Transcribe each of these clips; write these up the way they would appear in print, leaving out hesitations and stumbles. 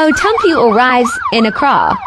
So Tumpy arrives in Accra.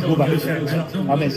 Go back. Amen.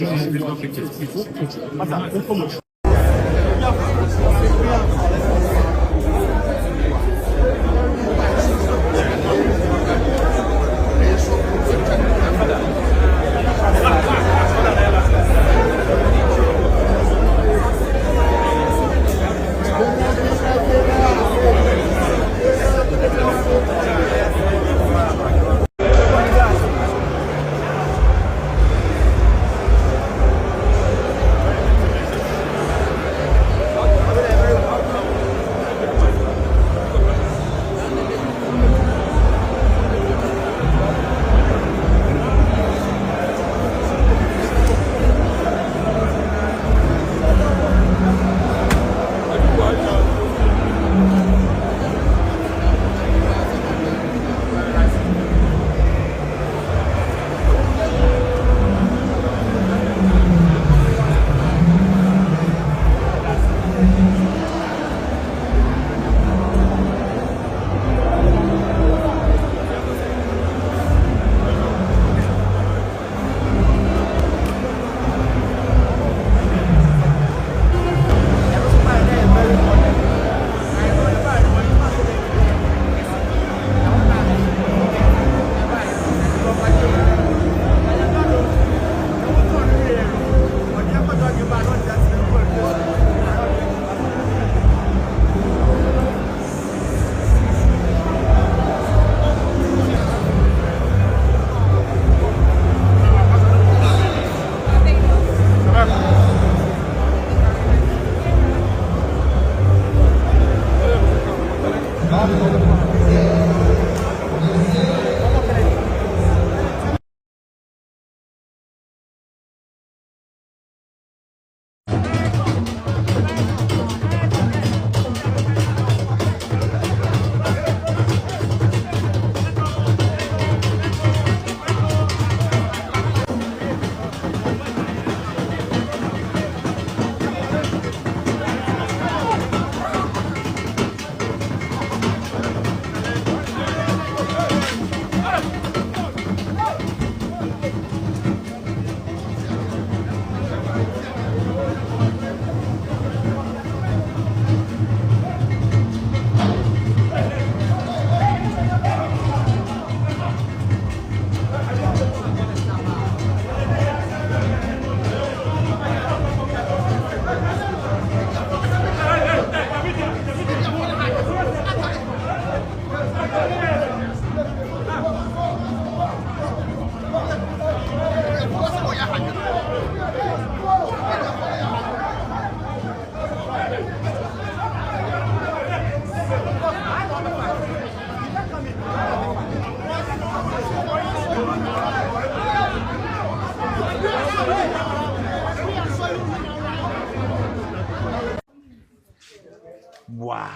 Wow.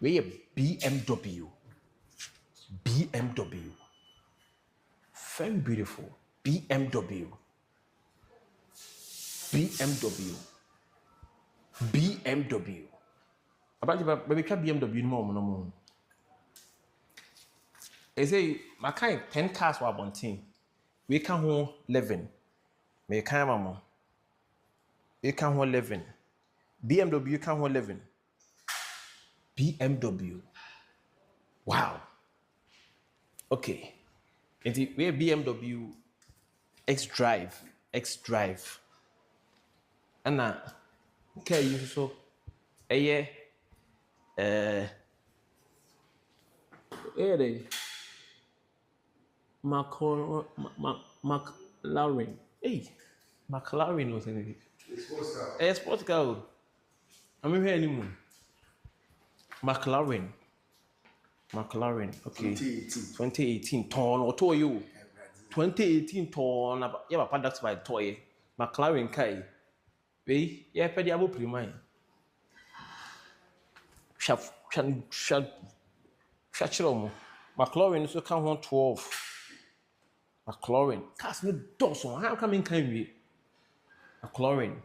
We a BMW. BMW. Very beautiful. BMW. BMW. BMW. About baby can BMW no more. They say my kind 10 cars were one team. We can hold 11. Me kind mama. We can hold 11. BMW can hold 11. BMW. Wow. Okay. And we have BMW X Drive. And now, okay, you so a McLaren. Hey, McLaren was anything. Sports car. I'm here anymore. McLaren. Okay. 2018 ton or toy you. 2018 ton. Yeah, products by toy. McLaren kai. Hey, yeah, pedi abo prima. Hwachiro McLaurin nso ka ho 12 McLaurin cars no dɔɔso how come in can we McLaurin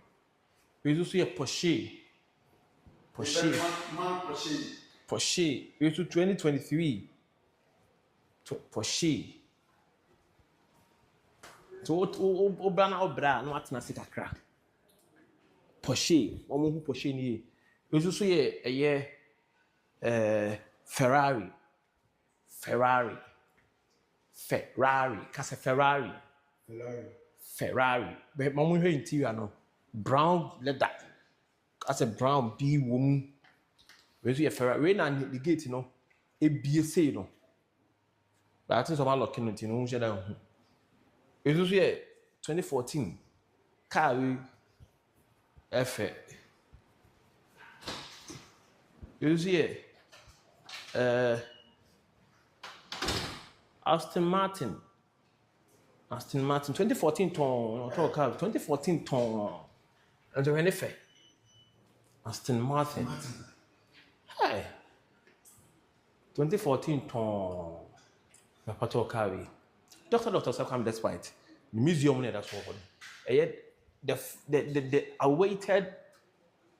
we also a Porsche we also 2023 Porsche so obra no atena se kakra Porsche omo hu Porsche ni we also ye Ferrari kase Ferrari but mama hwe interior no brown leather as a brown B wom we so Ferrari we na the gate no ebie sei no but I think some lock in no hu sheda hu we so 2014 car we efe we so Aston Martin 2014 ton talk car 2014 ton and the anything Aston Martin hey 2014 ton na pato car we doctor so come despite the museum near that's what the awaited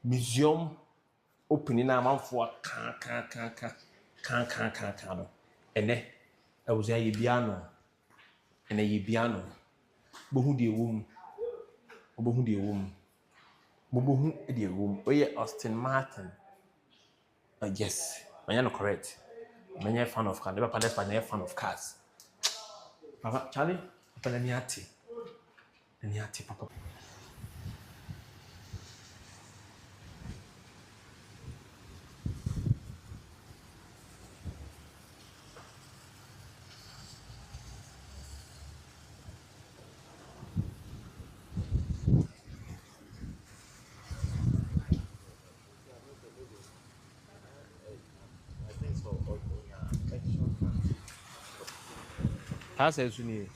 museum opening na manfo kan no ene I was a piano and a piano. Bohu de womb. Bohu de womb. Bohu de womb. Oh, yeah, Aston Martin. Yes, I'm not correct. I'm a fan of cars. Never palace, but I'm a fan of cars. Papa, Charlie, Papa, let me Papa. How's it soon?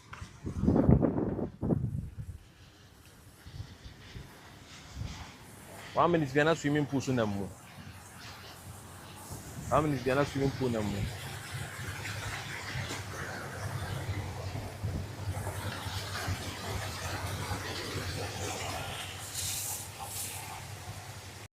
1 minute, we are not swimming pool soon. 1 minute, we are not swimming pool.